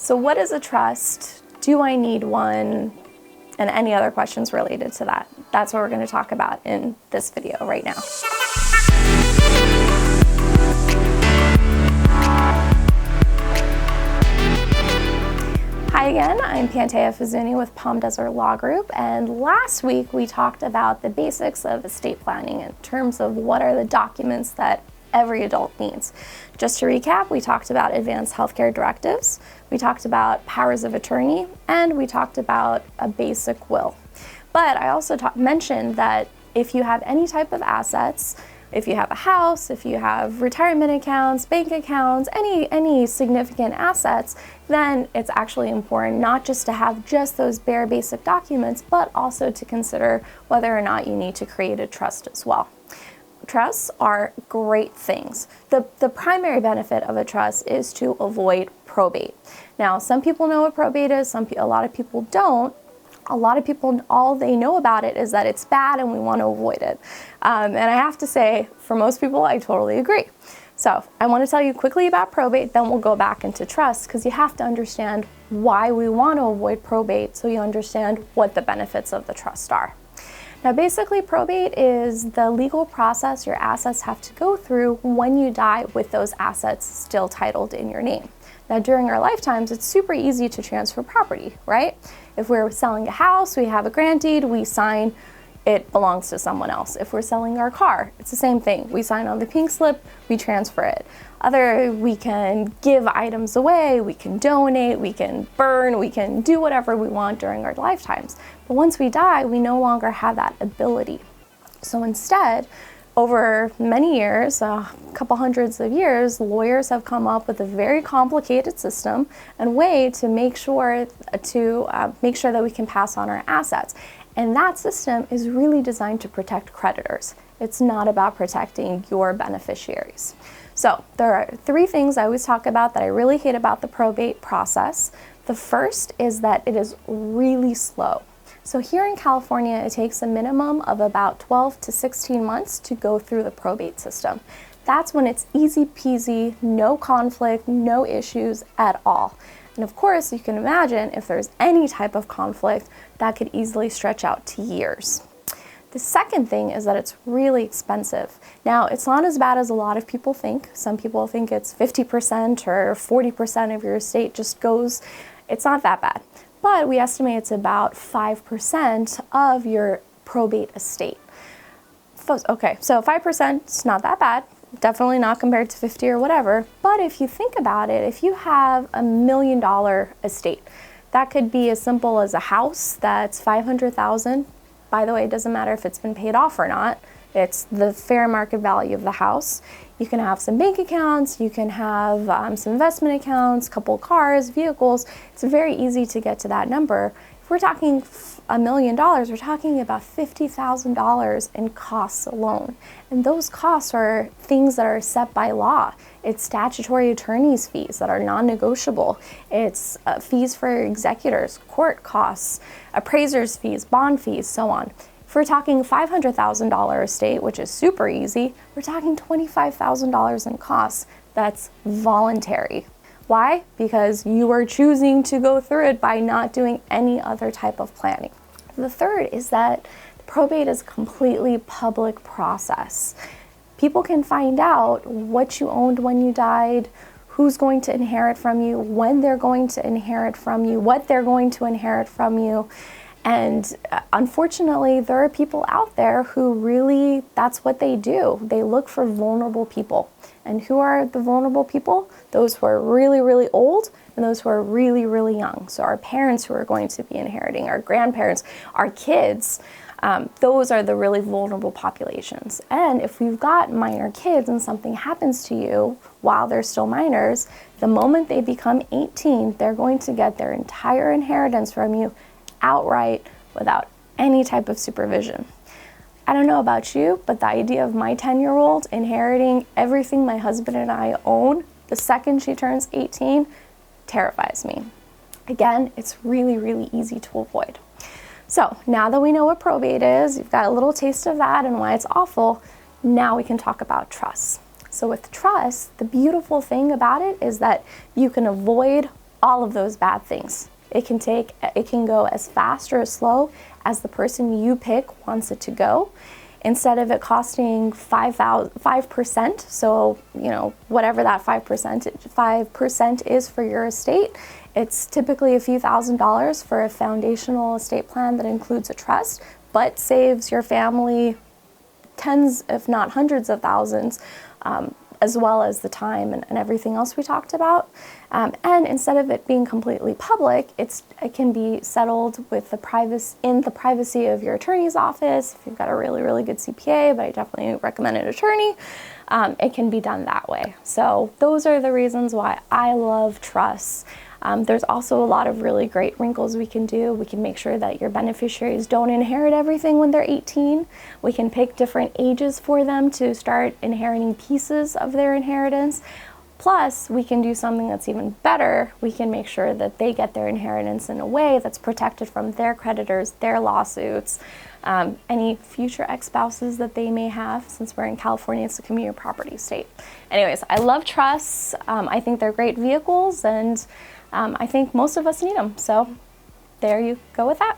So what is a trust? Do I need one? And any other questions related to that. That's what we're going to talk about in this video right now. Hi again, I'm Pantea Fozouni with Palm Desert Law Group, and last week we talked about the basics of estate planning in terms of what are the documents that every adult needs. Just to recap, we talked about advanced healthcare directives, we talked about powers of attorney, and we talked about a basic will. But I also mentioned that if you have any type of assets, if you have a house, if you have retirement accounts, bank accounts, any significant assets, then it's actually important not just to have just those bare basic documents, but also to consider whether or not you need to create a trust as well. Trusts are great things. The primary benefit of a trust is to avoid probate. Now, some people know what probate is, a lot of people don't. A lot of people, all they know about it is that it's bad and we want to avoid it. And I have to say, for most people, I totally agree. So I want to tell you quickly about probate, then we'll go back into trust, because you have to understand why we want to avoid probate so you understand what the benefits of the trust are. Now, basically, probate is the legal process your assets have to go through when you die with those assets still titled in your name. Now, during our lifetimes, it's super easy to transfer property, right? If we're selling a house, we have a grant deed, we sign, it belongs to someone else. If we're selling our car, it's the same thing. We sign on the pink slip, we transfer it. We can give items away, we can donate, we can burn, we can do whatever we want during our lifetimes. But once we die, we no longer have that ability. So instead, over many years, a couple hundreds of years, lawyers have come up with a very complicated system and way to make sure that we can pass on our assets. And that system is really designed to protect creditors. It's not about protecting your beneficiaries. So there are three things I always talk about that I really hate about the probate process. The first is that it is really slow. So here in California, it takes a minimum of about 12 to 16 months to go through the probate system. That's when it's easy peasy, no conflict, no issues at all. And of course, you can imagine if there's any type of conflict, that could easily stretch out to years. The second thing is that it's really expensive. Now, it's not as bad as a lot of people think. Some people think it's 50% or 40% of your estate just goes. It's not that bad. But we estimate it's about 5% of your probate estate. Okay, so 5% is not that bad. Definitely not compared to 50 or whatever. But if you think about it, if you have $1 million estate, that could be as simple as a house that's $500,000. By the way, it doesn't matter if it's been paid off or not. It's the fair market value of the house. You can have some bank accounts, you can have some investment accounts, couple cars, vehicles. It's very easy to get to that number. If we're talking $1 million, we're talking about $50,000 in costs alone. And those costs are things that are set by law. It's statutory attorney's fees that are non-negotiable. It's fees for executors, court costs, appraisers' fees, bond fees, so on. If we're talking $500,000 estate, which is super easy, we're talking $25,000 in costs. That's voluntary. Why? Because you are choosing to go through it by not doing any other type of planning. The third is that probate is a completely public process. People can find out what you owned when you died, who's going to inherit from you, when they're going to inherit from you, what they're going to inherit from you. And unfortunately, there are people out there who really, that's what they do. They look for vulnerable people. And who are the vulnerable people? Those who are really, really old and those who are really, really young. So our parents who are going to be inheriting, our grandparents, our kids, those are the really vulnerable populations. And if we've got minor kids and something happens to you while they're still minors, the moment they become 18, they're going to get their entire inheritance from you outright without any type of supervision. I don't know about you, but the idea of my 10-year-old inheriting everything my husband and I own the second she turns 18 terrifies me. Again, it's really, really easy to avoid. So now that we know what probate is, you've got a little taste of that and why it's awful, now we can talk about trusts. So with trusts, the beautiful thing about it is that you can avoid all of those bad things. It can go as fast or as slow as the person you pick wants it to go. Instead of it costing 5%, so whatever that 5% is for your estate, it's typically a few $1,000s for a foundational estate plan that includes a trust, but saves your family tens, if not hundreds of thousands, as well as the time and everything else we talked about. And instead of it being completely public, it can be settled in the privacy of your attorney's office. If you've got a really, really good CPA, but I definitely recommend an attorney, it can be done that way. So those are the reasons why I love trusts. There's also a lot of really great wrinkles we can do. We can make sure that your beneficiaries don't inherit everything when they're 18. We can pick different ages for them to start inheriting pieces of their inheritance. Plus, we can do something that's even better. We can make sure that they get their inheritance in a way that's protected from their creditors, their lawsuits, any future ex-spouses that they may have. Since we're in California, it's a community property state. Anyways, I love trusts. I think they're great vehicles, and I think most of us need them. So there you go with that.